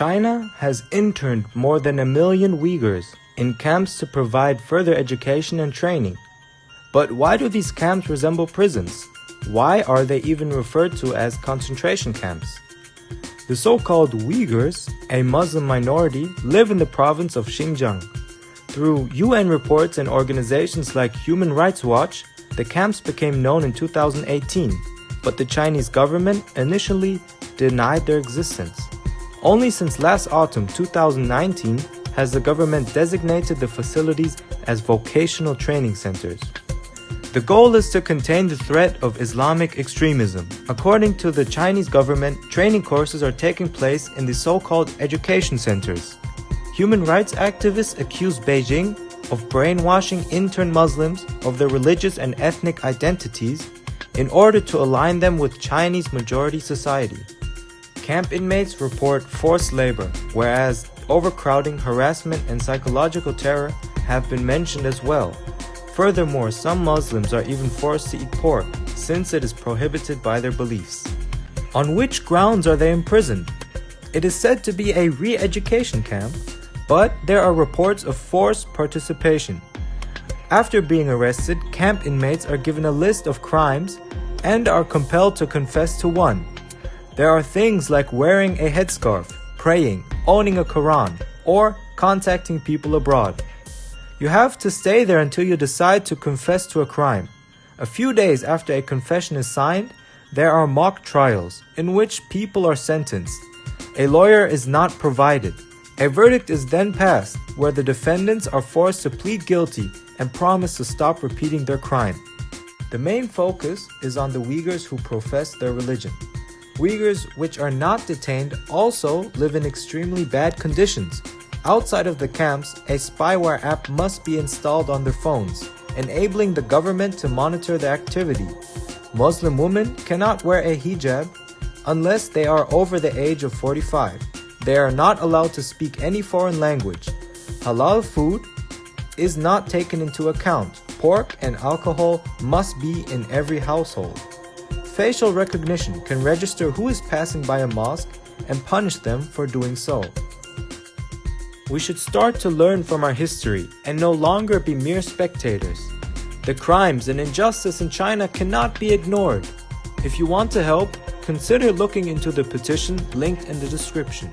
China has interned more than 1 million Uyghurs in camps to provide further education and training. But why do these camps resemble prisons? Why are they even referred to as concentration camps? The so-called Uyghurs, a Muslim minority, live in the province of Xinjiang. Through UN reports and organizations like Human Rights Watch, the camps became known in 2018, but the Chinese government initially denied their existence. Only since last autumn 2019 has the government designated the facilities as vocational training centers. The goal is to contain the threat of Islamic extremism. According to the Chinese government, training courses are taking place in the so-called education centers. Human rights activists accuse Beijing of brainwashing interned Muslims of their religious and ethnic identities in order to align them with Chinese majority society. Camp inmates report forced labor, whereas overcrowding, harassment, and psychological terror have been mentioned as well. Furthermore, some Muslims are even forced to eat pork, since it is prohibited by their beliefs. On which grounds are they imprisoned? It is said to be a re-education camp, but there are reports of forced participation. After being arrested, camp inmates are given a list of crimes and are compelled to confess to one. There are things like wearing a headscarf, praying, owning a Quran, or contacting people abroad. You have to stay there until you decide to confess to a crime. A few days after a confession is signed, there are mock trials in which people are sentenced. A lawyer is not provided. A verdict is then passed where the defendants are forced to plead guilty and promise to stop repeating their crime. The main focus is on the Uyghurs who profess their religion. Uyghurs which are not detained also live in extremely bad conditions. Outside of the camps, a spyware app must be installed on their phones, enabling the government to monitor their activity. Muslim women cannot wear a hijab unless they are over the age of 45. They are not allowed to speak any foreign language. Halal food is not taken into account. Pork and alcohol must be in every household. Facial recognition can register who is passing by a mosque and punish them for doing so. We should start to learn from our history and no longer be mere spectators. The crimes and injustice in China cannot be ignored. If you want to help, consider looking into the petition linked in the description.